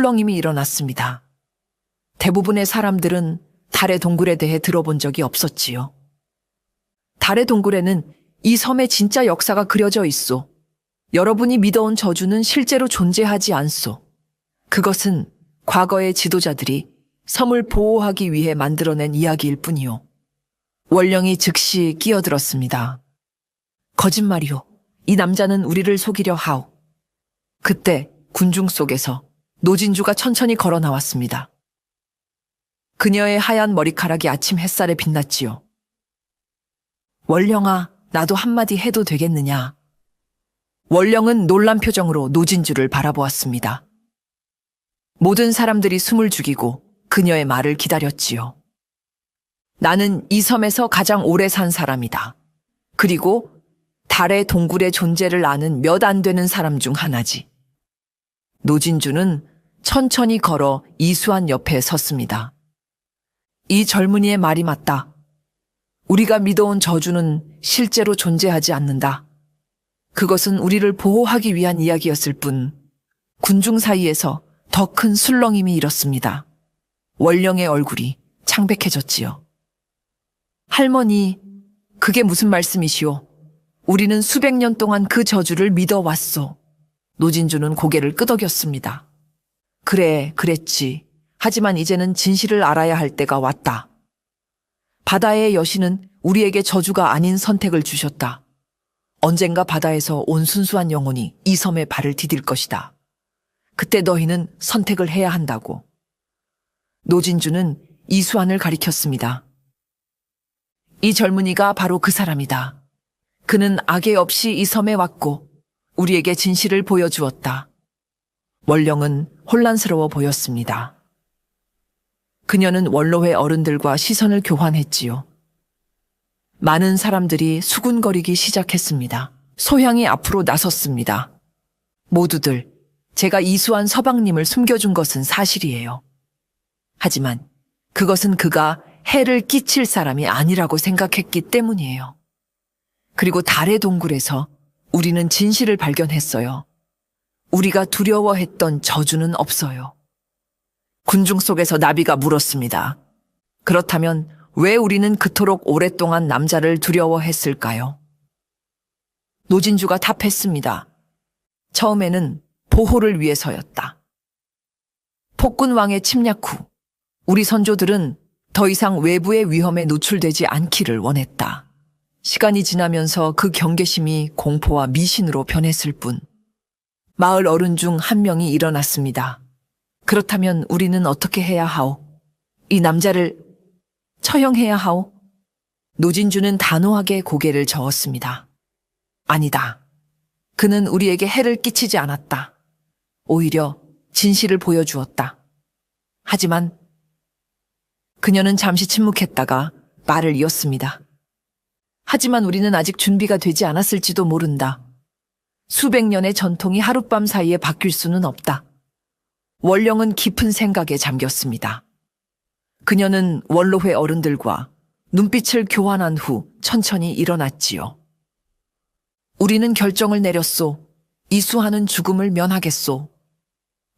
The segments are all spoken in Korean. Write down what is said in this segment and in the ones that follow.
술렁임이 일어났습니다. 대부분의 사람들은 달의 동굴에 대해 들어본 적이 없었지요. 달의 동굴에는 이 섬의 진짜 역사가 그려져 있소. 여러분이 믿어온 저주는 실제로 존재하지 않소. 그것은 과거의 지도자들이 섬을 보호하기 위해 만들어낸 이야기일 뿐이요. 원령이 즉시 끼어들었습니다. 거짓말이요. 이 남자는 우리를 속이려 하오. 그때 군중 속에서 노진주가 천천히 걸어 나왔습니다. 그녀의 하얀 머리카락이 아침 햇살에 빛났지요. 원령아, 나도 한마디 해도 되겠느냐? 원령은 놀란 표정으로 노진주를 바라보았습니다. 모든 사람들이 숨을 죽이고 그녀의 말을 기다렸지요. 나는 이 섬에서 가장 오래 산 사람이다. 그리고 달의 동굴의 존재를 아는 몇 안 되는 사람 중 하나지. 노진주는 천천히 걸어 이수한 옆에 섰습니다. 이 젊은이의 말이 맞다. 우리가 믿어온 저주는 실제로 존재하지 않는다. 그것은 우리를 보호하기 위한 이야기였을 뿐 군중 사이에서 더 큰 술렁임이 일었습니다. 원령의 얼굴이 창백해졌지요. 할머니, 그게 무슨 말씀이시오? 우리는 수백 년 동안 그 저주를 믿어왔소. 노진주는 고개를 끄덕였습니다. 그래, 그랬지. 하지만 이제는 진실을 알아야 할 때가 왔다. 바다의 여신은 우리에게 저주가 아닌 선택을 주셨다. 언젠가 바다에서 온 순수한 영혼이 이 섬에 발을 디딜 것이다. 그때 너희는 선택을 해야 한다고. 노진주는 이수환을 가리켰습니다. 이 젊은이가 바로 그 사람이다. 그는 악의 없이 이 섬에 왔고 우리에게 진실을 보여주었다. 원령은 혼란스러워 보였습니다. 그녀는 원로회 어른들과 시선을 교환했지요. 많은 사람들이 수군거리기 시작했습니다. 소향이 앞으로 나섰습니다. 모두들, 제가 이수환 서방님을 숨겨준 것은 사실이에요. 하지만 그것은 그가 해를 끼칠 사람이 아니라고 생각했기 때문이에요. 그리고 달의 동굴에서 우리는 진실을 발견했어요. 우리가 두려워했던 저주는 없어요. 군중 속에서 나비가 물었습니다. 그렇다면 왜 우리는 그토록 오랫동안 남자를 두려워했을까요? 노진주가 답했습니다. 처음에는 보호를 위해서였다. 폭군왕의 침략 후 우리 선조들은 더 이상 외부의 위험에 노출되지 않기를 원했다. 시간이 지나면서 그 경계심이 공포와 미신으로 변했을 뿐 마을 어른 중 한 명이 일어났습니다. 그렇다면 우리는 어떻게 해야 하오? 이 남자를 처형해야 하오? 노진주는 단호하게 고개를 저었습니다. 아니다. 그는 우리에게 해를 끼치지 않았다. 오히려 진실을 보여주었다. 하지만 그녀는 잠시 침묵했다가 말을 이었습니다. 하지만 우리는 아직 준비가 되지 않았을지도 모른다. 수백 년의 전통이 하룻밤 사이에 바뀔 수는 없다. 원령은 깊은 생각에 잠겼습니다. 그녀는 원로회 어른들과 눈빛을 교환한 후 천천히 일어났지요. 우리는 결정을 내렸소. 이수하는 죽음을 면하겠소.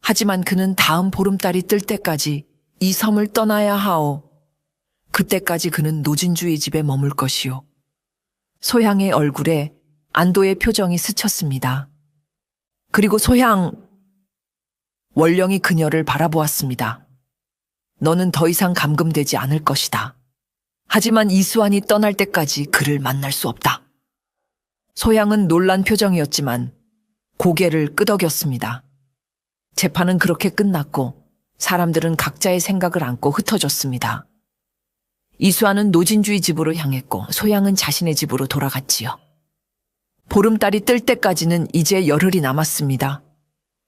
하지만 그는 다음 보름달이 뜰 때까지 이 섬을 떠나야 하오. 그때까지 그는 노진주의 집에 머물 것이요. 소향의 얼굴에 안도의 표정이 스쳤습니다. 그리고 소향, 원령이 그녀를 바라보았습니다. 너는 더 이상 감금되지 않을 것이다. 하지만 이수환이 떠날 때까지 그를 만날 수 없다. 소향은 놀란 표정이었지만 고개를 끄덕였습니다. 재판은 그렇게 끝났고 사람들은 각자의 생각을 안고 흩어졌습니다. 이수환은 노진주의 집으로 향했고 소향은 자신의 집으로 돌아갔지요. 보름달이 뜰 때까지는 이제 열흘이 남았습니다.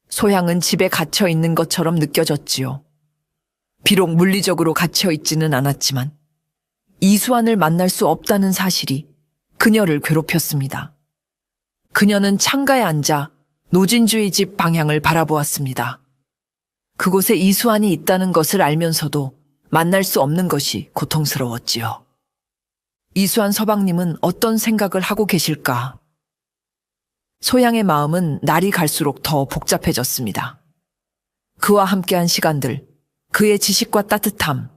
소향은 집에 갇혀 있는 것처럼 느껴졌지요. 비록 물리적으로 갇혀 있지는 않았지만 이수환을 만날 수 없다는 사실이 그녀를 괴롭혔습니다. 그녀는 창가에 앉아 노진주의 집 방향을 바라보았습니다. 그곳에 이수환이 있다는 것을 알면서도 만날 수 없는 것이 고통스러웠지요. 이수환 서방님은 어떤 생각을 하고 계실까? 소향의 마음은 날이 갈수록 더 복잡해졌습니다. 그와 함께한 시간들, 그의 지식과 따뜻함,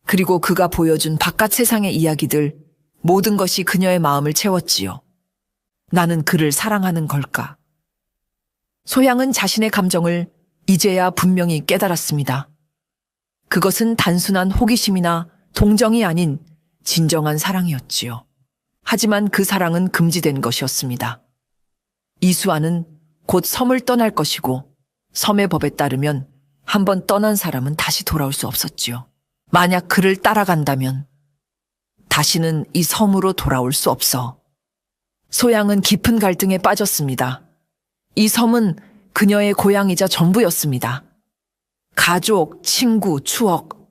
그리고 그가 보여준 바깥 세상의 이야기들, 모든 것이 그녀의 마음을 채웠지요. 나는 그를 사랑하는 걸까? 소양은 자신의 감정을 이제야 분명히 깨달았습니다. 그것은 단순한 호기심이나 동정이 아닌 진정한 사랑이었지요. 하지만 그 사랑은 금지된 것이었습니다. 이수아는 곧 섬을 떠날 것이고 섬의 법에 따르면 한번 떠난 사람은 다시 돌아올 수 없었지요. 만약 그를 따라간다면 다시는 이 섬으로 돌아올 수 없어. 소양은 깊은 갈등에 빠졌습니다. 이 섬은 그녀의 고향이자 전부였습니다. 가족, 친구, 추억,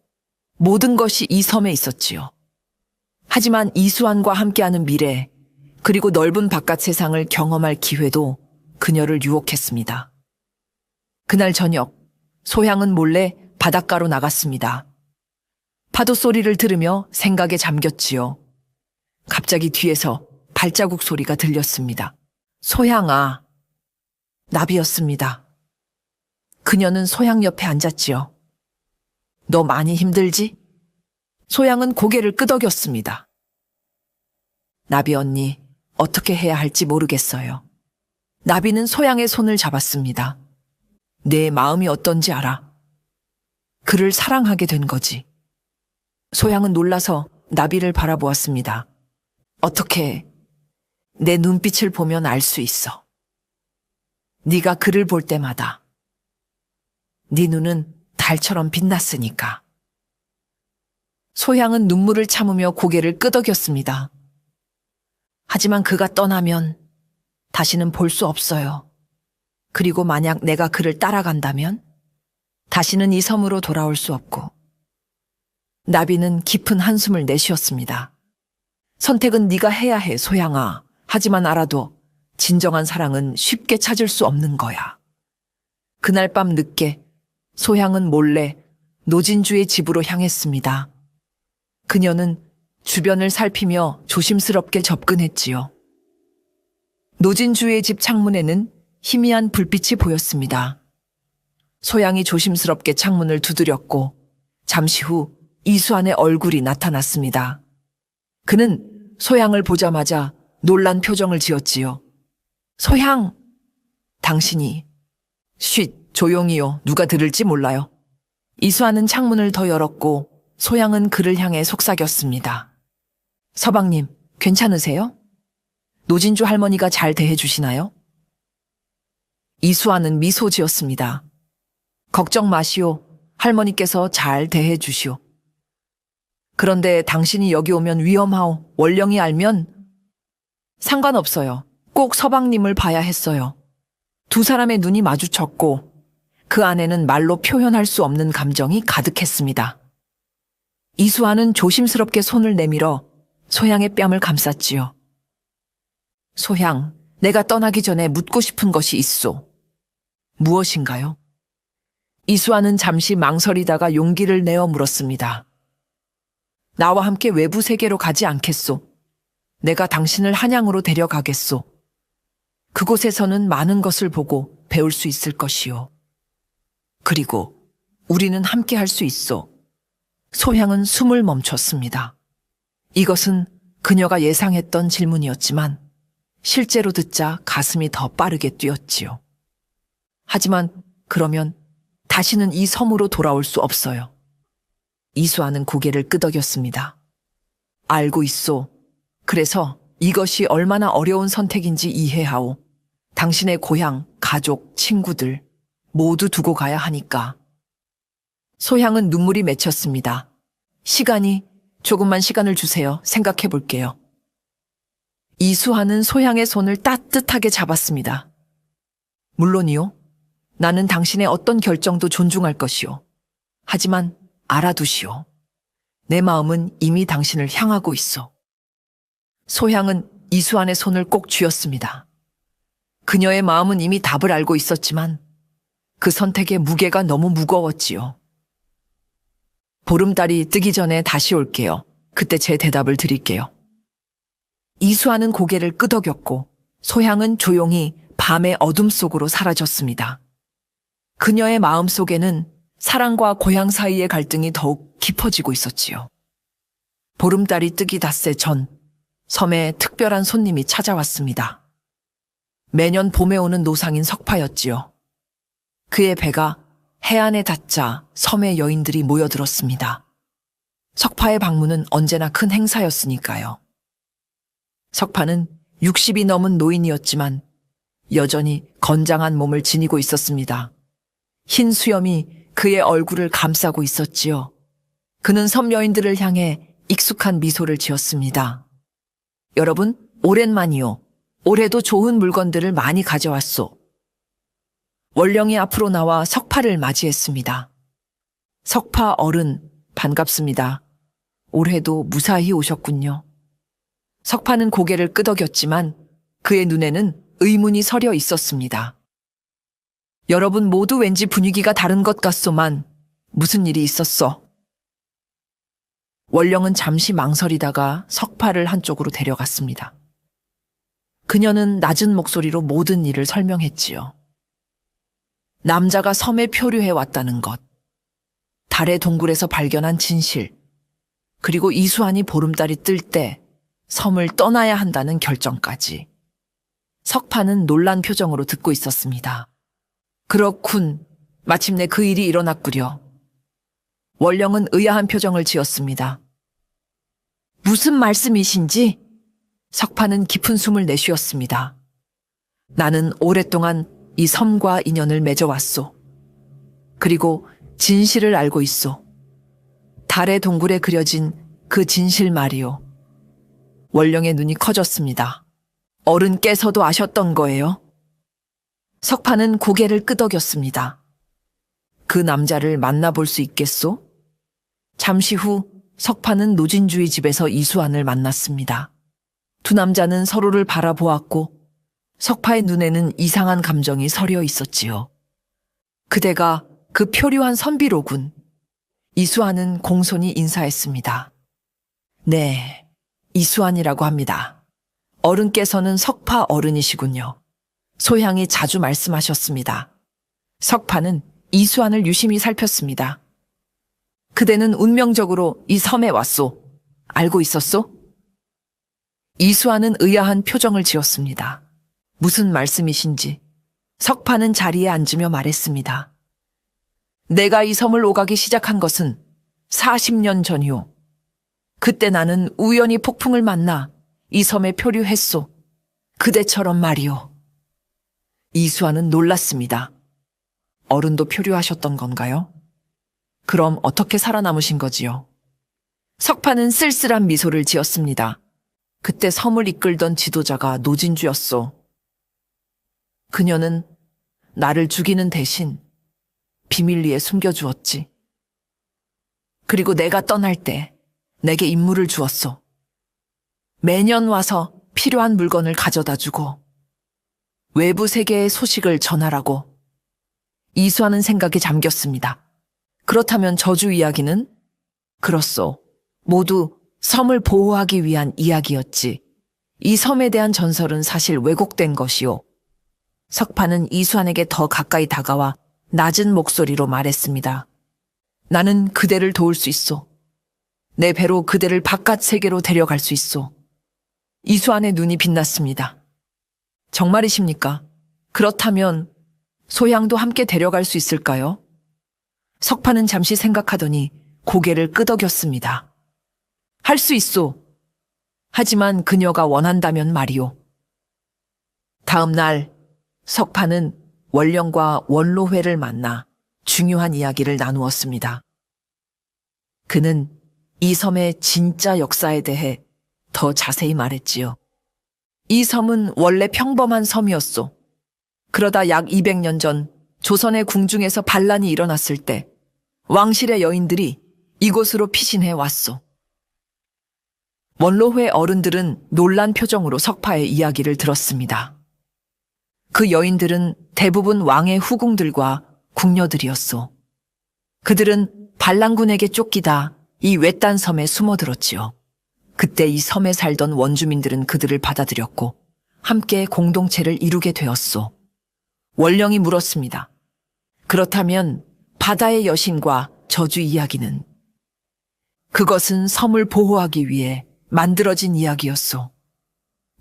모든 것이 이 섬에 있었지요. 하지만 이수환과 함께하는 미래, 그리고 넓은 바깥 세상을 경험할 기회도 그녀를 유혹했습니다. 그날 저녁, 소향은 몰래 바닷가로 나갔습니다. 파도 소리를 들으며 생각에 잠겼지요. 갑자기 뒤에서 발자국 소리가 들렸습니다. 소향아. 나비였습니다. 그녀는 소향 옆에 앉았지요. 너 많이 힘들지? 소향은 고개를 끄덕였습니다. 나비 언니, 어떻게 해야 할지 모르겠어요. 나비는 소향의 손을 잡았습니다. 내 마음이 어떤지 알아. 그를 사랑하게 된 거지. 소향은 놀라서 나비를 바라보았습니다. 어떻게 내 눈빛을 보면 알 수 있어. 네가 그를 볼 때마다 네 눈은 달처럼 빛났으니까. 소향은 눈물을 참으며 고개를 끄덕였습니다. 하지만 그가 떠나면 다시는 볼 수 없어요. 그리고 만약 내가 그를 따라간다면 다시는 이 섬으로 돌아올 수 없고. 나비는 깊은 한숨을 내쉬었습니다. 선택은 네가 해야 해, 소향아. 하지만 알아도 진정한 사랑은 쉽게 찾을 수 없는 거야. 그날 밤 늦게 소향은 몰래 노진주의 집으로 향했습니다. 그녀는 주변을 살피며 조심스럽게 접근했지요. 노진주의 집 창문에는 희미한 불빛이 보였습니다. 소양이 조심스럽게 창문을 두드렸고 잠시 후 이수환의 얼굴이 나타났습니다. 그는 소양을 보자마자 놀란 표정을 지었지요. 소양! 당신이 쉿, 조용히요. 누가 들을지 몰라요. 이수환은 창문을 더 열었고 소양은 그를 향해 속삭였습니다. 서방님, 괜찮으세요? 노진주 할머니가 잘 대해주시나요? 이수환은 미소 지었습니다. 걱정 마시오. 할머니께서 잘 대해주시오. 그런데 당신이 여기 오면 위험하오. 원령이 알면 상관없어요. 꼭 서방님을 봐야 했어요. 두 사람의 눈이 마주쳤고 그 안에는 말로 표현할 수 없는 감정이 가득했습니다. 이수환은 조심스럽게 손을 내밀어 소향의 뺨을 감쌌지요. 소향, 내가 떠나기 전에 묻고 싶은 것이 있소. 무엇인가요? 이수환은 잠시 망설이다가 용기를 내어 물었습니다. 나와 함께 외부 세계로 가지 않겠소. 내가 당신을 한양으로 데려가겠소. 그곳에서는 많은 것을 보고 배울 수 있을 것이요. 그리고 우리는 함께 할 수 있소. 소향은 숨을 멈췄습니다. 이것은 그녀가 예상했던 질문이었지만 실제로 듣자 가슴이 더 빠르게 뛰었지요. 하지만 그러면 다시는 이 섬으로 돌아올 수 없어요. 이수아는 고개를 끄덕였습니다. 알고 있소. 그래서 이것이 얼마나 어려운 선택인지 이해하오. 당신의 고향, 가족, 친구들 모두 두고 가야 하니까. 소향은 눈물이 맺혔습니다. 조금만 시간을 주세요. 생각해 볼게요. 이수아는 소향의 손을 따뜻하게 잡았습니다. 물론이요. 나는 당신의 어떤 결정도 존중할 것이오. 하지만 알아두시오. 내 마음은 이미 당신을 향하고 있어. 소향은 이수환의 손을 꼭 쥐었습니다. 그녀의 마음은 이미 답을 알고 있었지만 그 선택의 무게가 너무 무거웠지요. 보름달이 뜨기 전에 다시 올게요. 그때 제 대답을 드릴게요. 이수환은 고개를 끄덕였고 소향은 조용히 밤의 어둠 속으로 사라졌습니다. 그녀의 마음속에는 사랑과 고향 사이의 갈등이 더욱 깊어지고 있었지요. 보름달이 뜨기 닷새 전 섬에 특별한 손님이 찾아왔습니다. 매년 봄에 오는 노상인 석파였지요. 그의 배가 해안에 닿자 섬의 여인들이 모여들었습니다. 석파의 방문은 언제나 큰 행사였으니까요. 석파는 60이 넘은 노인이었지만 여전히 건장한 몸을 지니고 있었습니다. 흰 수염이 그의 얼굴을 감싸고 있었지요. 그는 섬 여인들을 향해 익숙한 미소를 지었습니다. 여러분, 오랜만이요. 올해도 좋은 물건들을 많이 가져왔소. 원령이 앞으로 나와 석파를 맞이했습니다. 석파 어른, 반갑습니다. 올해도 무사히 오셨군요. 석파는 고개를 끄덕였지만 그의 눈에는 의문이 서려 있었습니다. 여러분 모두 왠지 분위기가 다른 것 같소만 무슨 일이 있었어? 원령은 잠시 망설이다가 석파를 한쪽으로 데려갔습니다. 그녀는 낮은 목소리로 모든 일을 설명했지요. 남자가 섬에 표류해 왔다는 것, 달의 동굴에서 발견한 진실, 그리고 이수환이 보름달이 뜰 때 섬을 떠나야 한다는 결정까지. 석파는 놀란 표정으로 듣고 있었습니다. 그렇군. 마침내 그 일이 일어났구려. 원령은 의아한 표정을 지었습니다. 무슨 말씀이신지? 석파는 깊은 숨을 내쉬었습니다. 나는 오랫동안 이 섬과 인연을 맺어왔소. 그리고 진실을 알고 있소. 달의 동굴에 그려진 그 진실 말이오. 원령의 눈이 커졌습니다. 어른께서도 아셨던 거예요? 석파는 고개를 끄덕였습니다. 그 남자를 만나볼 수 있겠소? 잠시 후 석파는 노진주의 집에서 이수환을 만났습니다. 두 남자는 서로를 바라보았고 석파의 눈에는 이상한 감정이 서려 있었지요. 그대가 그 표류한 선비로군. 이수환은 공손히 인사했습니다. 네, 이수환이라고 합니다. 어른께서는 석파 어른이시군요. 소향이 자주 말씀하셨습니다. 석파는 이수환을 유심히 살폈습니다. 그대는 운명적으로 이 섬에 왔소. 알고 있었소? 이수환은 의아한 표정을 지었습니다. 무슨 말씀이신지. 석파는 자리에 앉으며 말했습니다. 내가 이 섬을 오가기 시작한 것은 40년 전이오. 그때 나는 우연히 폭풍을 만나 이 섬에 표류했소. 그대처럼 말이오. 이수환은 놀랐습니다. 어른도 표류하셨던 건가요? 그럼 어떻게 살아남으신 거지요? 석파는 쓸쓸한 미소를 지었습니다. 그때 섬을 이끌던 지도자가 노진주였소. 그녀는 나를 죽이는 대신 비밀리에 숨겨주었지. 그리고 내가 떠날 때 내게 임무를 주었소. 매년 와서 필요한 물건을 가져다 주고 외부 세계의 소식을 전하라고. 이수하는 생각에 잠겼습니다. 그렇다면 저주 이야기는? 그렇소. 모두 섬을 보호하기 위한 이야기였지. 이 섬에 대한 전설은 사실 왜곡된 것이오. 석파는 이수환에게 더 가까이 다가와 낮은 목소리로 말했습니다. 나는 그대를 도울 수 있소. 내 배로 그대를 바깥 세계로 데려갈 수 있소. 이수환의 눈이 빛났습니다. 정말이십니까? 그렇다면 소향도 함께 데려갈 수 있을까요? 석파는 잠시 생각하더니 고개를 끄덕였습니다. 할 수 있소. 하지만 그녀가 원한다면 말이오. 다음 날 석파는 원령과 원로회를 만나 중요한 이야기를 나누었습니다. 그는 이 섬의 진짜 역사에 대해 더 자세히 말했지요. 이 섬은 원래 평범한 섬이었소. 그러다 약 200년 전 조선의 궁중에서 반란이 일어났을 때 왕실의 여인들이 이곳으로 피신해 왔소. 원로회 어른들은 놀란 표정으로 석파의 이야기를 들었습니다. 그 여인들은 대부분 왕의 후궁들과 궁녀들이었소. 그들은 반란군에게 쫓기다 이 외딴 섬에 숨어들었지요. 그때 이 섬에 살던 원주민들은 그들을 받아들였고 함께 공동체를 이루게 되었소. 원령이 물었습니다. 그렇다면 바다의 여신과 저주 이야기는? 그것은 섬을 보호하기 위해 만들어진 이야기였소.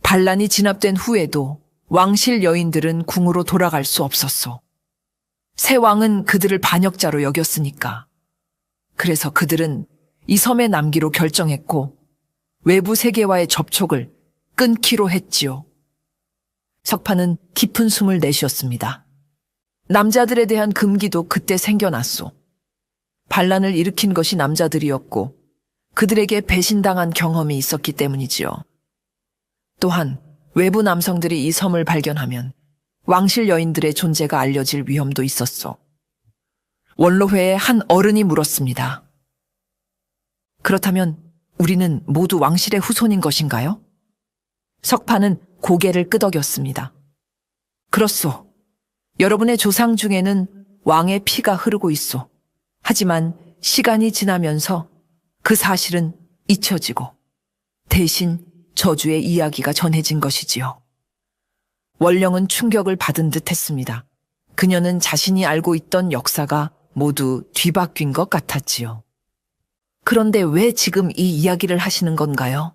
반란이 진압된 후에도 왕실 여인들은 궁으로 돌아갈 수 없었소. 새 왕은 그들을 반역자로 여겼으니까. 그래서 그들은 이 섬에 남기로 결정했고 외부 세계와의 접촉을 끊기로 했지요. 석파는 깊은 숨을 내쉬었습니다. 남자들에 대한 금기도 그때 생겨났소. 반란을 일으킨 것이 남자들이었고 그들에게 배신당한 경험이 있었기 때문이지요. 또한 외부 남성들이 이 섬을 발견하면 왕실 여인들의 존재가 알려질 위험도 있었소. 원로회의 한 어른이 물었습니다. 그렇다면 우리는 모두 왕실의 후손인 것인가요? 석파는 고개를 끄덕였습니다. 그렇소. 여러분의 조상 중에는 왕의 피가 흐르고 있소. 하지만 시간이 지나면서 그 사실은 잊혀지고 대신 저주의 이야기가 전해진 것이지요. 원령은 충격을 받은 듯 했습니다. 그녀는 자신이 알고 있던 역사가 모두 뒤바뀐 것 같았지요. 그런데 왜 지금 이 이야기를 하시는 건가요?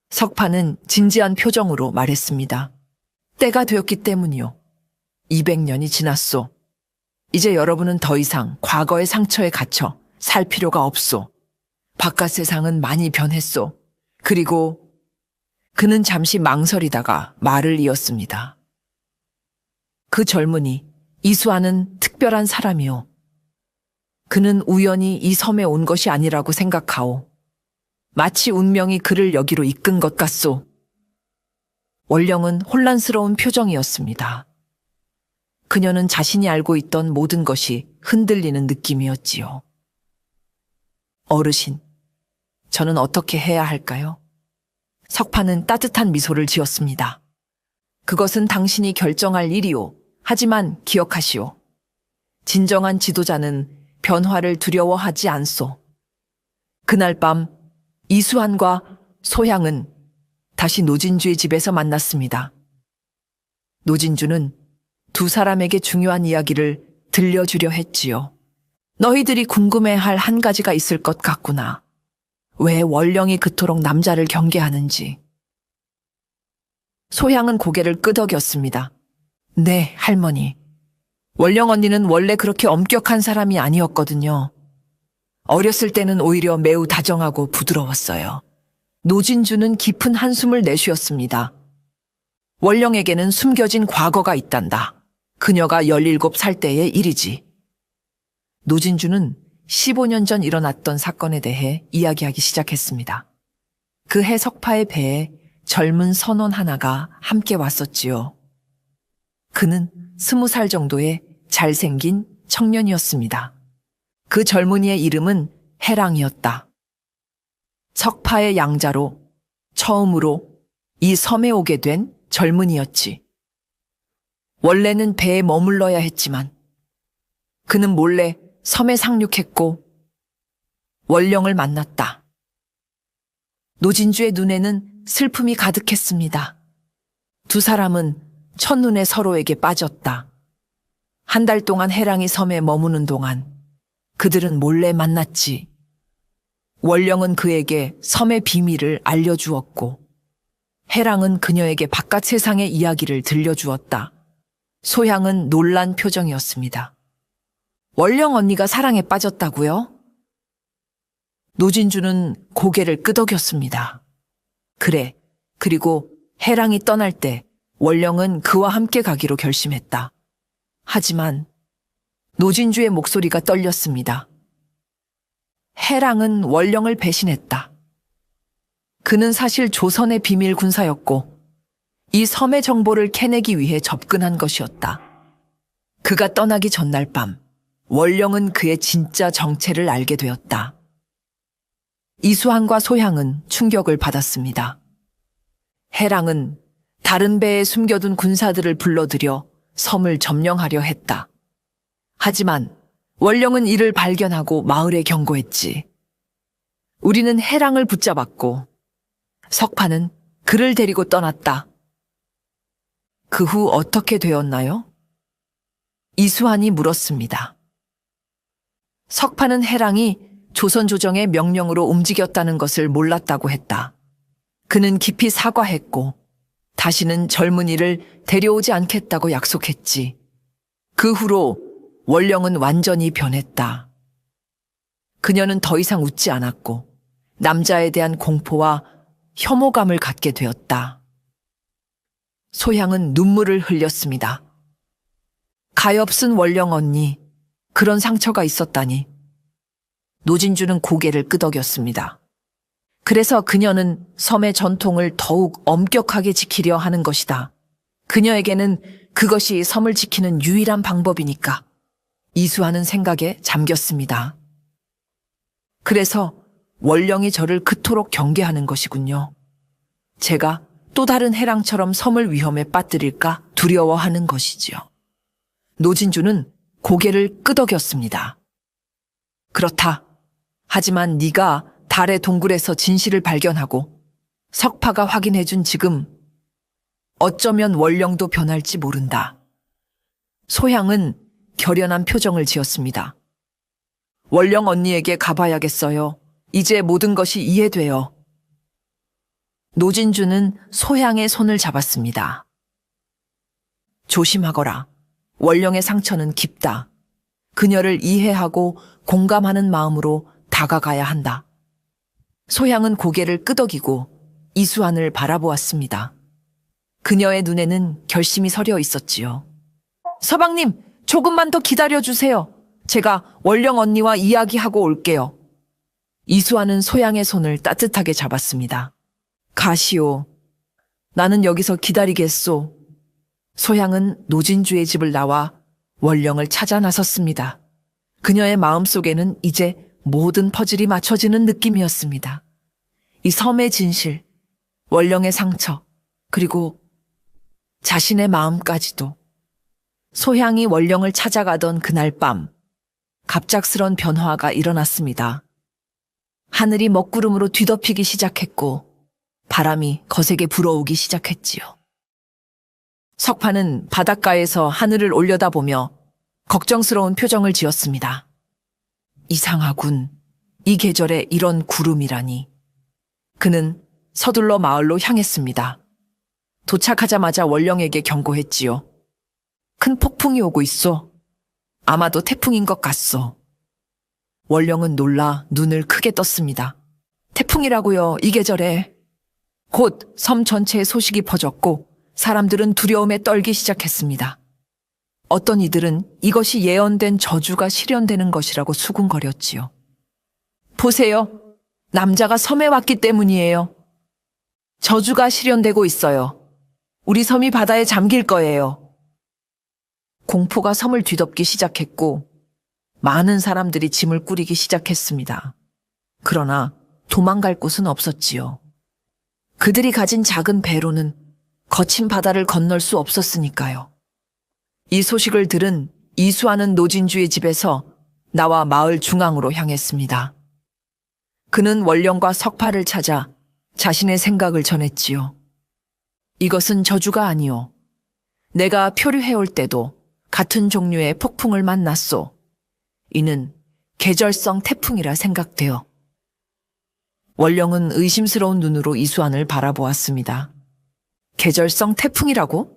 석파는 진지한 표정으로 말했습니다. 때가 되었기 때문이요. 200년이 지났소. 이제 여러분은 더 이상 과거의 상처에 갇혀 살 필요가 없소. 바깥 세상은 많이 변했소. 그리고 그는 잠시 망설이다가 말을 이었습니다. 그 젊은이 이수아는 특별한 사람이요. 그는 우연히 이 섬에 온 것이 아니라고 생각하오. 마치 운명이 그를 여기로 이끈 것 같소. 원령은 혼란스러운 표정이었습니다. 그녀는 자신이 알고 있던 모든 것이 흔들리는 느낌이었지요. 어르신, 저는 어떻게 해야 할까요? 석파는 따뜻한 미소를 지었습니다. 그것은 당신이 결정할 일이오. 하지만 기억하시오. 진정한 지도자는 변화를 두려워하지 않소. 그날 밤 이수환과 소향은 다시 노진주의 집에서 만났습니다. 노진주는 두 사람에게 중요한 이야기를 들려주려 했지요. 너희들이 궁금해할 한 가지가 있을 것 같구나. 왜 원령이 그토록 남자를 경계하는지. 소향은 고개를 끄덕였습니다. 네, 할머니. 원령 언니는 원래 그렇게 엄격한 사람이 아니었거든요. 어렸을 때는 오히려 매우 다정하고 부드러웠어요. 노진주는 깊은 한숨을 내쉬었습니다. 원령에게는 숨겨진 과거가 있단다. 그녀가 17살 때의 일이지. 노진주는 15년 전 일어났던 사건에 대해 이야기하기 시작했습니다. 그 해 석파의 배에 젊은 선원 하나가 함께 왔었지요. 그는 20살 정도의 잘생긴 청년이었습니다. 그 젊은이의 이름은 해랑이었다. 석파의 양자로 처음으로 이 섬에 오게 된 젊은이였지. 원래는 배에 머물러야 했지만 그는 몰래 섬에 상륙했고 원령을 만났다. 노진주의 눈에는 슬픔이 가득했습니다. 두 사람은 첫눈에 서로에게 빠졌다. 한 달 동안 해랑이 섬에 머무는 동안 그들은 몰래 만났지. 원령은 그에게 섬의 비밀을 알려주었고 해랑은 그녀에게 바깥 세상의 이야기를 들려주었다. 소향은 놀란 표정이었습니다. 원령 언니가 사랑에 빠졌다고요? 노진주는 고개를 끄덕였습니다. 그래, 그리고 해랑이 떠날 때 원령은 그와 함께 가기로 결심했다. 하지만 노진주의 목소리가 떨렸습니다. 해랑은 원령을 배신했다. 그는 사실 조선의 비밀 군사였고 이 섬의 정보를 캐내기 위해 접근한 것이었다. 그가 떠나기 전날 밤 원령은 그의 진짜 정체를 알게 되었다. 이수환과 소향은 충격을 받았습니다. 해랑은 다른 배에 숨겨둔 군사들을 불러들여 섬을 점령하려 했다. 하지만 원령은 이를 발견하고 마을에 경고했지. 우리는 해랑을 붙잡았고 석파는 그를 데리고 떠났다. 그 후 어떻게 되었나요? 이수환이 물었습니다. 석파는 해랑이 조선 조정의 명령으로 움직였다는 것을 몰랐다고 했다. 그는 깊이 사과했고 다시는 젊은이를 데려오지 않겠다고 약속했지. 그 후로 원령은 완전히 변했다. 그녀는 더 이상 웃지 않았고 남자에 대한 공포와 혐오감을 갖게 되었다. 소향은 눈물을 흘렸습니다. 가엾은 원령 언니, 그런 상처가 있었다니. 노진주는 고개를 끄덕였습니다. 그래서 그녀는 섬의 전통을 더욱 엄격하게 지키려 하는 것이다. 그녀에게는 그것이 섬을 지키는 유일한 방법이니까. 이수하는 생각에 잠겼습니다. 그래서 원령이 저를 그토록 경계하는 것이군요. 제가 또 다른 해랑처럼 섬을 위험에 빠뜨릴까 두려워하는 것이지요. 노진주는 고개를 끄덕였습니다. 그렇다. 하지만 네가 달의 동굴에서 진실을 발견하고 석파가 확인해준 지금 어쩌면 원령도 변할지 모른다. 소향은 결연한 표정을 지었습니다. 원령 언니에게 가봐야겠어요. 이제 모든 것이 이해돼요. 노진주는 소향의 손을 잡았습니다. 조심하거라. 원령의 상처는 깊다. 그녀를 이해하고 공감하는 마음으로 다가가야 한다. 소향은 고개를 끄덕이고 이수환을 바라보았습니다. 그녀의 눈에는 결심이 서려 있었지요. 서방님, 조금만 더 기다려주세요. 제가 원령 언니와 이야기하고 올게요. 이수환은 소향의 손을 따뜻하게 잡았습니다. 가시오. 나는 여기서 기다리겠소. 소향은 노진주의 집을 나와 원령을 찾아 나섰습니다. 그녀의 마음속에는 이제 모든 퍼즐이 맞춰지는 느낌이었습니다. 이 섬의 진실, 원령의 상처, 그리고 자신의 마음까지도. 소향이 원령을 찾아가던 그날 밤, 갑작스런 변화가 일어났습니다. 하늘이 먹구름으로 뒤덮이기 시작했고 바람이 거세게 불어오기 시작했지요. 석파는 바닷가에서 하늘을 올려다보며 걱정스러운 표정을 지었습니다. 이상하군. 이 계절에 이런 구름이라니. 그는 서둘러 마을로 향했습니다. 도착하자마자 원령에게 경고했지요. 큰 폭풍이 오고 있어. 아마도 태풍인 것 같소. 원령은 놀라 눈을 크게 떴습니다. 태풍이라고요, 이 계절에. 곧 섬 전체에 소식이 퍼졌고 사람들은 두려움에 떨기 시작했습니다. 어떤 이들은 이것이 예언된 저주가 실현되는 것이라고 수군거렸지요. 보세요. 남자가 섬에 왔기 때문이에요. 저주가 실현되고 있어요. 우리 섬이 바다에 잠길 거예요. 공포가 섬을 뒤덮기 시작했고 많은 사람들이 짐을 꾸리기 시작했습니다. 그러나 도망갈 곳은 없었지요. 그들이 가진 작은 배로는 거친 바다를 건널 수 없었으니까요. 이 소식을 들은 이수하는 노진주의 집에서 나와 마을 중앙으로 향했습니다. 그는 원령과 석파를 찾아 자신의 생각을 전했지요. 이것은 저주가 아니오. 내가 표류해올 때도 같은 종류의 폭풍을 만났소. 이는 계절성 태풍이라 생각되어. 원령은 의심스러운 눈으로 이수환을 바라보았습니다. 계절성 태풍이라고?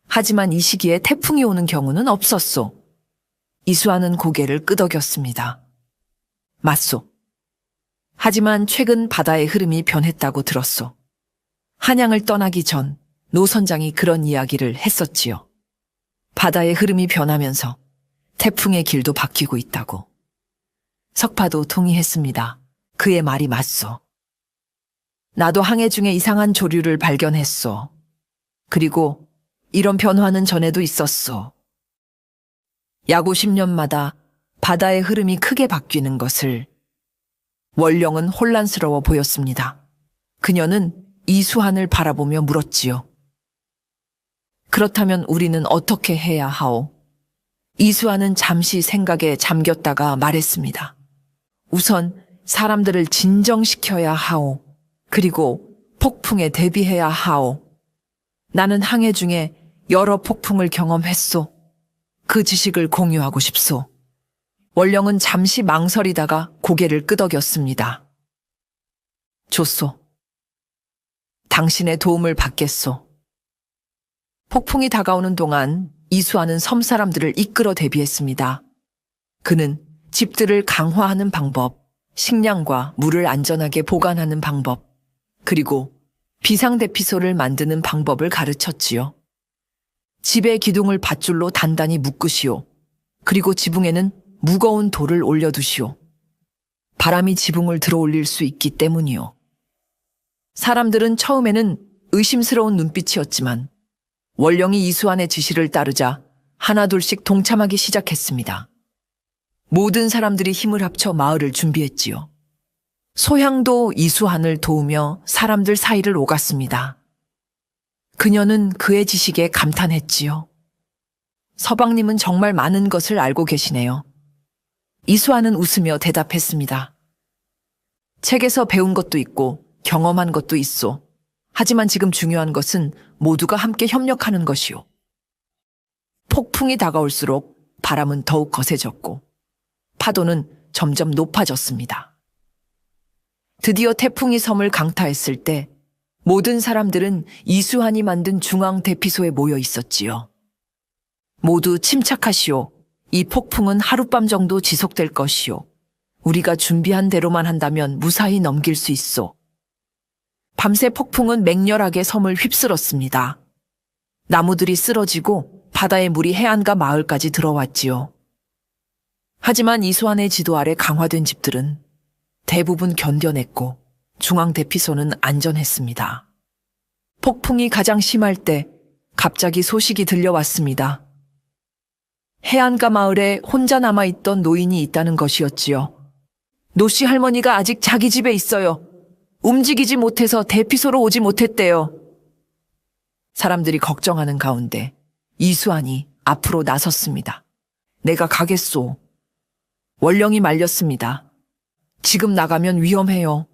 하지만 이 시기에 태풍이 오는 경우는 없었소. 이수환은 고개를 끄덕였습니다. 맞소. 하지만 최근 바다의 흐름이 변했다고 들었소. 한양을 떠나기 전 노 선장이 그런 이야기를 했었지요. 바다의 흐름이 변하면서 태풍의 길도 바뀌고 있다고. 석파도 동의했습니다. 그의 말이 맞소. 나도 항해 중에 이상한 조류를 발견했소. 그리고 이런 변화는 전에도 있었소. 약 50년마다 바다의 흐름이 크게 바뀌는 것을. 원령은 혼란스러워 보였습니다. 그녀는 이수환을 바라보며 물었지요. 그렇다면 우리는 어떻게 해야 하오? 이수환은 잠시 생각에 잠겼다가 말했습니다. 우선 사람들을 진정시켜야 하오. 그리고 폭풍에 대비해야 하오. 나는 항해 중에 여러 폭풍을 경험했소. 그 지식을 공유하고 싶소. 원령은 잠시 망설이다가 고개를 끄덕였습니다. 좋소. 당신의 도움을 받겠소. 폭풍이 다가오는 동안 이수하는 섬 사람들을 이끌어 대비했습니다. 그는 집들을 강화하는 방법, 식량과 물을 안전하게 보관하는 방법, 그리고 비상대피소를 만드는 방법을 가르쳤지요. 집의 기둥을 밧줄로 단단히 묶으시오. 그리고 지붕에는 무거운 돌을 올려두시오. 바람이 지붕을 들어올릴 수 있기 때문이요. 사람들은 처음에는 의심스러운 눈빛이었지만 원령이 이수환의 지시를 따르자 하나둘씩 동참하기 시작했습니다. 모든 사람들이 힘을 합쳐 마을을 준비했지요. 소향도 이수환을 도우며 사람들 사이를 오갔습니다. 그녀는 그의 지식에 감탄했지요. 서방님은 정말 많은 것을 알고 계시네요. 이수환은 웃으며 대답했습니다. 책에서 배운 것도 있고 경험한 것도 있소. 하지만 지금 중요한 것은 모두가 함께 협력하는 것이오. 폭풍이 다가올수록 바람은 더욱 거세졌고 파도는 점점 높아졌습니다. 드디어 태풍이 섬을 강타했을 때 모든 사람들은 이수환이 만든 중앙 대피소에 모여 있었지요. 모두 침착하시오. 이 폭풍은 하룻밤 정도 지속될 것이오. 우리가 준비한 대로만 한다면 무사히 넘길 수 있소. 밤새 폭풍은 맹렬하게 섬을 휩쓸었습니다. 나무들이 쓰러지고 바다의 물이 해안가 마을까지 들어왔지요. 하지만 이수환의 지도 아래 강화된 집들은 대부분 견뎌냈고 중앙 대피소는 안전했습니다. 폭풍이 가장 심할 때 갑자기 소식이 들려왔습니다. 해안가 마을에 혼자 남아있던 노인이 있다는 것이었지요. 노씨 할머니가 아직 자기 집에 있어요. 움직이지 못해서 대피소로 오지 못했대요. 사람들이 걱정하는 가운데 이수환이 앞으로 나섰습니다. 내가 가겠소. 원령이 말렸습니다. 지금 나가면 위험해요.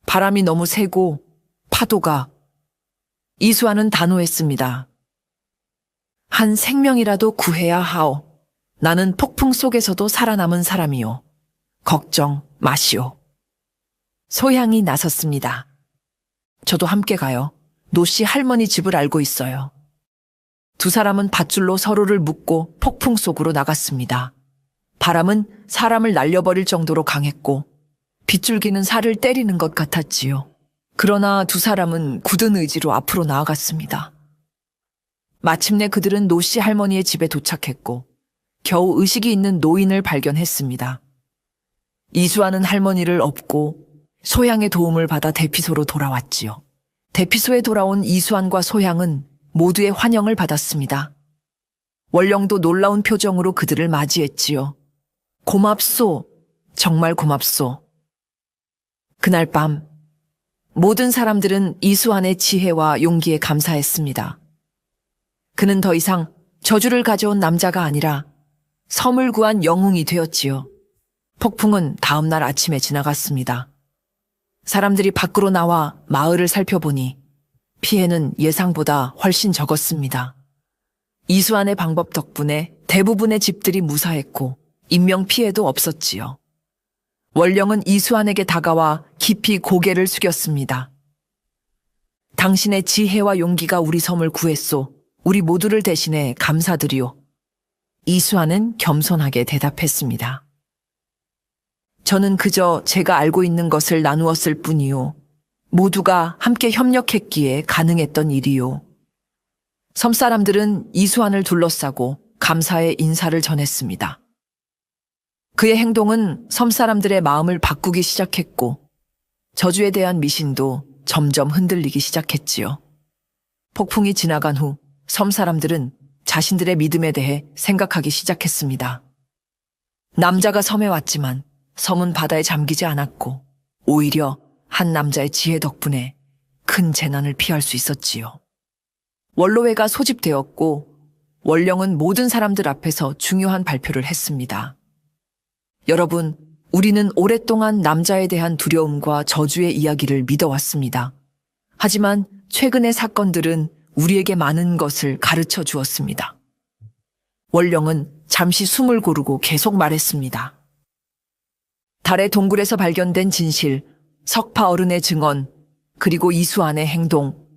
바람이 너무 세고 파도가. 이수환은 단호했습니다. 한 생명이라도 구해야 하오. 나는 폭풍 속에서도 살아남은 사람이요. 걱정 마시오. 소향이 나섰습니다. 저도 함께 가요. 노씨 할머니 집을 알고 있어요. 두 사람은 밧줄로 서로를 묶고 폭풍 속으로 나갔습니다. 바람은 사람을 날려버릴 정도로 강했고 빗줄기는 살을 때리는 것 같았지요. 그러나 두 사람은 굳은 의지로 앞으로 나아갔습니다. 마침내 그들은 노씨 할머니의 집에 도착했고 겨우 의식이 있는 노인을 발견했습니다. 이수환은 할머니를 업고 소향의 도움을 받아 대피소로 돌아왔지요. 대피소에 돌아온 이수환과 소향은 모두의 환영을 받았습니다. 원령도 놀라운 표정으로 그들을 맞이했지요. 고맙소. 정말 고맙소. 그날 밤 모든 사람들은 이수환의 지혜와 용기에 감사했습니다. 그는 더 이상 저주를 가져온 남자가 아니라 섬을 구한 영웅이 되었지요. 폭풍은 다음 날 아침에 지나갔습니다. 사람들이 밖으로 나와 마을을 살펴보니 피해는 예상보다 훨씬 적었습니다. 이수환의 방법 덕분에 대부분의 집들이 무사했고 인명피해도 없었지요. 원령은 이수환에게 다가와 깊이 고개를 숙였습니다. 당신의 지혜와 용기가 우리 섬을 구했소. 우리 모두를 대신해 감사드리오. 이수환은 겸손하게 대답했습니다. 저는 그저 제가 알고 있는 것을 나누었을 뿐이요. 모두가 함께 협력했기에 가능했던 일이요. 섬 사람들은 이수환을 둘러싸고 감사의 인사를 전했습니다. 그의 행동은 섬 사람들의 마음을 바꾸기 시작했고 저주에 대한 미신도 점점 흔들리기 시작했지요. 폭풍이 지나간 후 섬 사람들은 자신들의 믿음에 대해 생각하기 시작했습니다. 남자가 섬에 왔지만 섬은 바다에 잠기지 않았고 오히려 한 남자의 지혜 덕분에 큰 재난을 피할 수 있었지요. 원로회가 소집되었고 원령은 모든 사람들 앞에서 중요한 발표를 했습니다. 여러분, 우리는 오랫동안 남자에 대한 두려움과 저주의 이야기를 믿어왔습니다. 하지만 최근의 사건들은 우리에게 많은 것을 가르쳐 주었습니다. 원령은 잠시 숨을 고르고 계속 말했습니다. 달의 동굴에서 발견된 진실, 석파 어른의 증언, 그리고 이수환의 행동.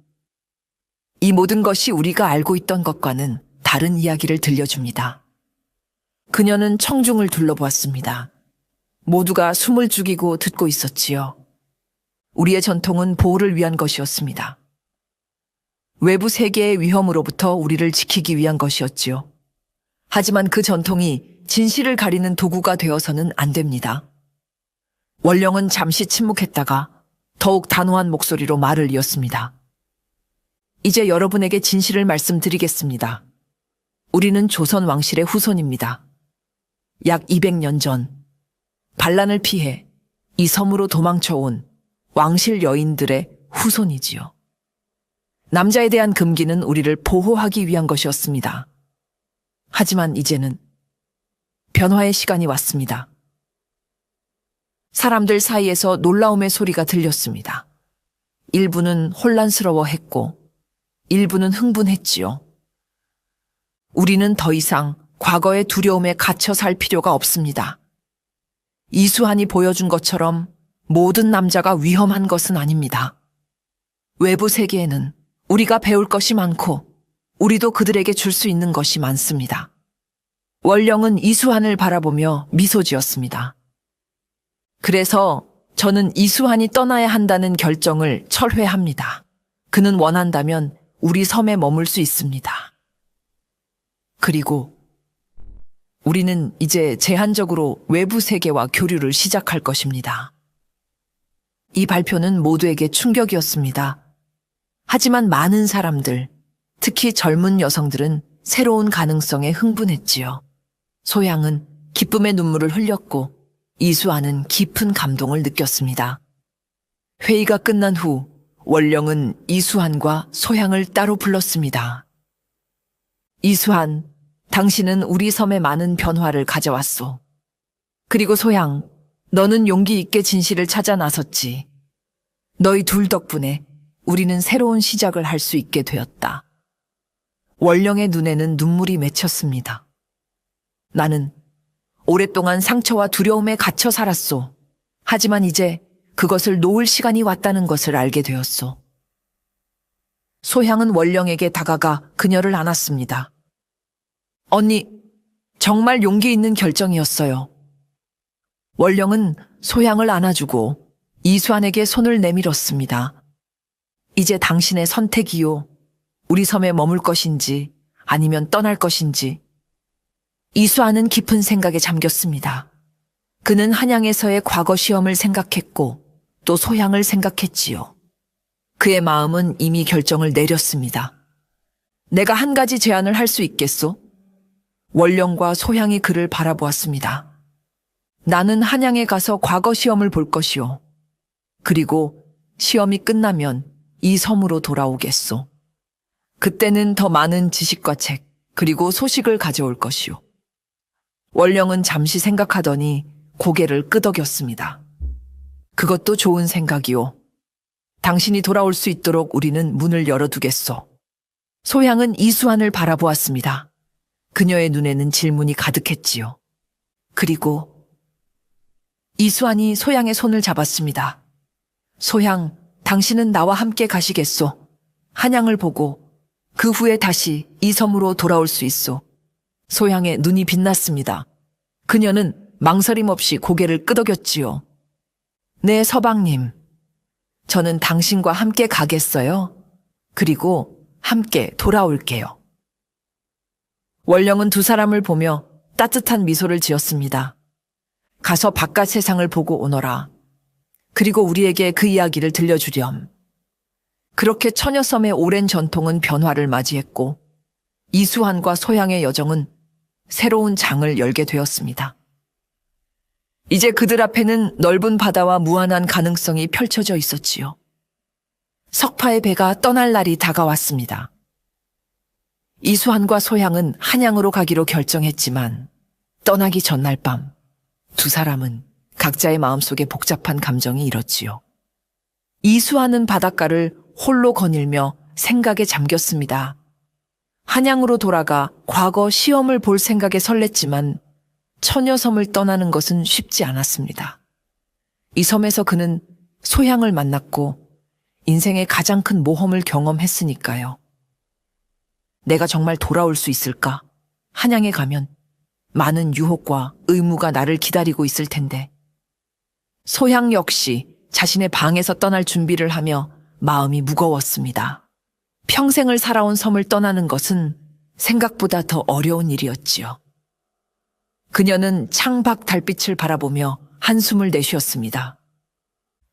이 모든 것이 우리가 알고 있던 것과는 다른 이야기를 들려줍니다. 그녀는 청중을 둘러보았습니다. 모두가 숨을 죽이고 듣고 있었지요. 우리의 전통은 보호를 위한 것이었습니다. 외부 세계의 위험으로부터 우리를 지키기 위한 것이었지요. 하지만 그 전통이 진실을 가리는 도구가 되어서는 안 됩니다. 원령은 잠시 침묵했다가 더욱 단호한 목소리로 말을 이었습니다. 이제 여러분에게 진실을 말씀드리겠습니다. 우리는 조선 왕실의 후손입니다. 약 200년 전 반란을 피해 이 섬으로 도망쳐온 왕실 여인들의 후손이지요. 남자에 대한 금기는 우리를 보호하기 위한 것이었습니다. 하지만 이제는 변화의 시간이 왔습니다. 사람들 사이에서 놀라움의 소리가 들렸습니다. 일부는 혼란스러워했고 일부는 흥분했지요. 우리는 더 이상 과거의 두려움에 갇혀 살 필요가 없습니다. 이수환이 보여준 것처럼 모든 남자가 위험한 것은 아닙니다. 외부 세계에는 우리가 배울 것이 많고 우리도 그들에게 줄 수 있는 것이 많습니다. 원령은 이수환을 바라보며 미소 지었습니다. 그래서 저는 이수환이 떠나야 한다는 결정을 철회합니다. 그는 원한다면 우리 섬에 머물 수 있습니다. 그리고 우리는 이제 제한적으로 외부 세계와 교류를 시작할 것입니다. 이 발표는 모두에게 충격이었습니다. 하지만 많은 사람들, 특히 젊은 여성들은 새로운 가능성에 흥분했지요. 소양은 기쁨의 눈물을 흘렸고 이수환은 깊은 감동을 느꼈습니다. 회의가 끝난 후 원령은 이수환과 소양을 따로 불렀습니다. 이수환, 당신은 우리 섬에 많은 변화를 가져왔소. 그리고 소양, 너는 용기 있게 진실을 찾아 나섰지. 너희 둘 덕분에 우리는 새로운 시작을 할 수 있게 되었다. 원령의 눈에는 눈물이 맺혔습니다. 나는 오랫동안 상처와 두려움에 갇혀 살았소. 하지만 이제 그것을 놓을 시간이 왔다는 것을 알게 되었소. 소향은 원령에게 다가가 그녀를 안았습니다. 언니, 정말 용기 있는 결정이었어요. 원령은 소향을 안아주고 이수환에게 손을 내밀었습니다. 이제 당신의 선택이요. 우리 섬에 머물 것인지 아니면 떠날 것인지. 이수환은 깊은 생각에 잠겼습니다. 그는 한양에서의 과거 시험을 생각했고 또 소향을 생각했지요. 그의 마음은 이미 결정을 내렸습니다. 내가 한 가지 제안을 할 수 있겠소? 원령과 소향이 그를 바라보았습니다. 나는 한양에 가서 과거 시험을 볼 것이오. 그리고 시험이 끝나면 이 섬으로 돌아오겠소. 그때는 더 많은 지식과 책, 그리고 소식을 가져올 것이오. 원령은 잠시 생각하더니 고개를 끄덕였습니다. 그것도 좋은 생각이오. 당신이 돌아올 수 있도록 우리는 문을 열어두겠소. 소향은 이수환을 바라보았습니다. 그녀의 눈에는 질문이 가득했지요. 그리고 이수환이 소향의 손을 잡았습니다. 소향, 당신은 나와 함께 가시겠소. 한양을 보고 그 후에 다시 이 섬으로 돌아올 수 있소. 소향의 눈이 빛났습니다. 그녀는 망설임 없이 고개를 끄덕였지요. 네, 서방님. 저는 당신과 함께 가겠어요. 그리고 함께 돌아올게요. 원령은 두 사람을 보며 따뜻한 미소를 지었습니다. 가서 바깥 세상을 보고 오너라. 그리고 우리에게 그 이야기를 들려주렴. 그렇게 처녀섬의 오랜 전통은 변화를 맞이했고 이수환과 소향의 여정은 새로운 장을 열게 되었습니다. 이제 그들 앞에는 넓은 바다와 무한한 가능성이 펼쳐져 있었지요. 석파의 배가 떠날 날이 다가왔습니다. 이수환과 소향은 한양으로 가기로 결정했지만 떠나기 전날 밤 두 사람은 각자의 마음속에 복잡한 감정이 일었지요. 이수환은 바닷가를 홀로 거닐며 생각에 잠겼습니다. 한양으로 돌아가 과거 시험을 볼 생각에 설렜지만 처녀섬을 떠나는 것은 쉽지 않았습니다. 이 섬에서 그는 소향을 만났고 인생의 가장 큰 모험을 경험했으니까요. 내가 정말 돌아올 수 있을까? 한양에 가면 많은 유혹과 의무가 나를 기다리고 있을 텐데. 소향 역시 자신의 방에서 떠날 준비를 하며 마음이 무거웠습니다. 평생을 살아온 섬을 떠나는 것은 생각보다 더 어려운 일이었지요. 그녀는 창밖 달빛을 바라보며 한숨을 내쉬었습니다.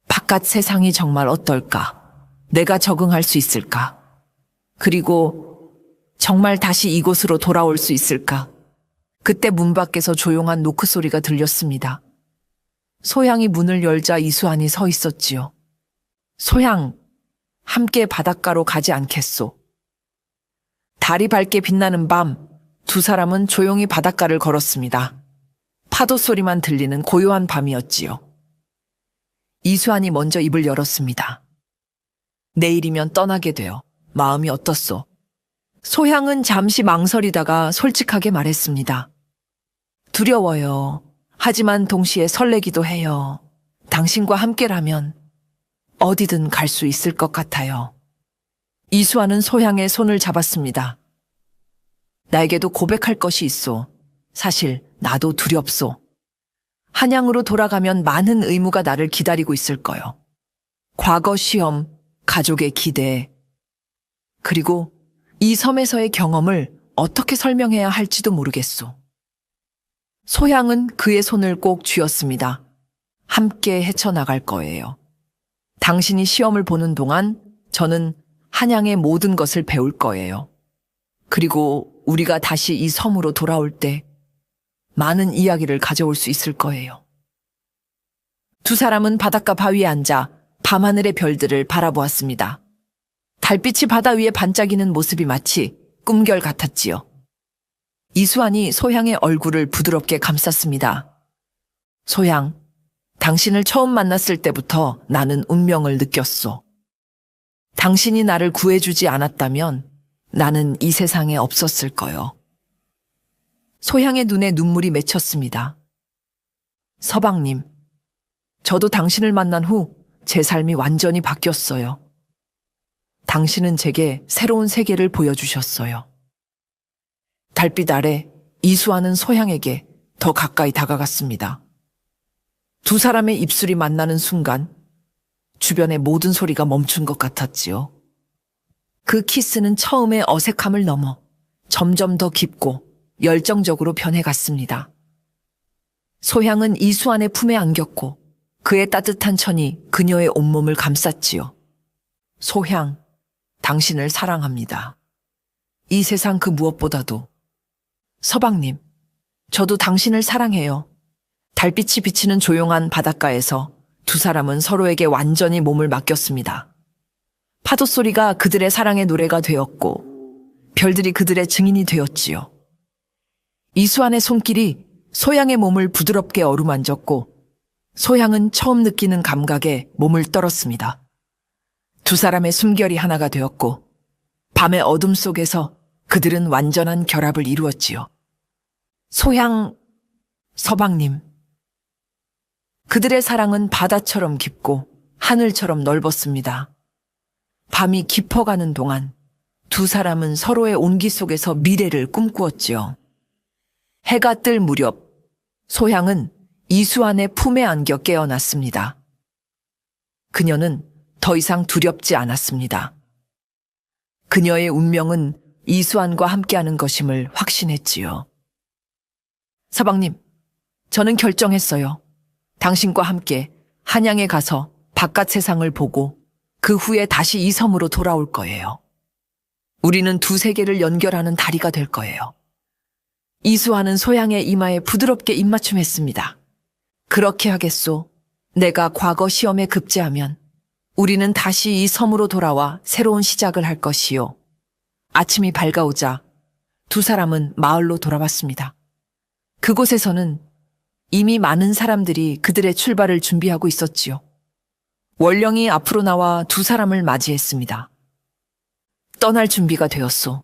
바깥 세상이 정말 어떨까? 내가 적응할 수 있을까? 그리고 정말 다시 이곳으로 돌아올 수 있을까? 그때 문 밖에서 조용한 노크 소리가 들렸습니다. 소향이 문을 열자 이수환이 서 있었지요. 소향, 함께 바닷가로 가지 않겠소? 달이 밝게 빛나는 밤, 두 사람은 조용히 바닷가를 걸었습니다. 파도 소리만 들리는 고요한 밤이었지요. 이수환이 먼저 입을 열었습니다. 내일이면 떠나게 돼요. 마음이 어떻소? 소향은 잠시 망설이다가 솔직하게 말했습니다. 두려워요. 하지만 동시에 설레기도 해요. 당신과 함께라면 어디든 갈 수 있을 것 같아요. 이수환은 소향의 손을 잡았습니다. 나에게도 고백할 것이 있소. 사실 나도 두렵소. 한양으로 돌아가면 많은 의무가 나를 기다리고 있을 거요. 과거 시험, 가족의 기대, 그리고 이 섬에서의 경험을 어떻게 설명해야 할지도 모르겠소. 소향은 그의 손을 꼭 쥐었습니다. 함께 헤쳐나갈 거예요. 당신이 시험을 보는 동안 저는 한양의 모든 것을 배울 거예요. 그리고 우리가 다시 이 섬으로 돌아올 때 많은 이야기를 가져올 수 있을 거예요. 두 사람은 바닷가 바위에 앉아 밤하늘의 별들을 바라보았습니다. 달빛이 바다 위에 반짝이는 모습이 마치 꿈결 같았지요. 이수환이 소향의 얼굴을 부드럽게 감쌌습니다. 소향, 당신을 처음 만났을 때부터 나는 운명을 느꼈소. 당신이 나를 구해주지 않았다면 나는 이 세상에 없었을 거요. 소향의 눈에 눈물이 맺혔습니다. 서방님, 저도 당신을 만난 후 제 삶이 완전히 바뀌었어요. 당신은 제게 새로운 세계를 보여주셨어요. 달빛 아래 이수환은 소향에게 더 가까이 다가갔습니다. 두 사람의 입술이 만나는 순간 주변의 모든 소리가 멈춘 것 같았지요. 그 키스는 처음의 어색함을 넘어 점점 더 깊고 열정적으로 변해갔습니다. 소향은 이수환의 품에 안겼고 그의 따뜻한 천이 그녀의 온몸을 감쌌지요. 소향, 당신을 사랑합니다. 이 세상 그 무엇보다도. 서방님, 저도 당신을 사랑해요. 달빛이 비치는 조용한 바닷가에서 두 사람은 서로에게 완전히 몸을 맡겼습니다. 파도 소리가 그들의 사랑의 노래가 되었고 별들이 그들의 증인이 되었지요. 이수환의 손길이 소향의 몸을 부드럽게 어루만졌고 소향은 처음 느끼는 감각에 몸을 떨었습니다. 두 사람의 숨결이 하나가 되었고 밤의 어둠 속에서 그들은 완전한 결합을 이루었지요. 소향, 서방님. 그들의 사랑은 바다처럼 깊고 하늘처럼 넓었습니다. 밤이 깊어가는 동안 두 사람은 서로의 온기 속에서 미래를 꿈꾸었지요. 해가 뜰 무렵 소향은 이수환의 품에 안겨 깨어났습니다. 그녀는 더 이상 두렵지 않았습니다. 그녀의 운명은 이수환과 함께하는 것임을 확신했지요. 서방님, 저는 결정했어요. 당신과 함께 한양에 가서 바깥 세상을 보고 그 후에 다시 이 섬으로 돌아올 거예요. 우리는 두 세계를 연결하는 다리가 될 거예요. 이수환은 소향의 이마에 부드럽게 입맞춤했습니다. 그렇게 하겠소. 내가 과거 시험에 급제하면 우리는 다시 이 섬으로 돌아와 새로운 시작을 할 것이요. 아침이 밝아오자 두 사람은 마을로 돌아왔습니다. 그곳에서는 이미 많은 사람들이 그들의 출발을 준비하고 있었지요. 원령이 앞으로 나와 두 사람을 맞이했습니다. 떠날 준비가 되었소.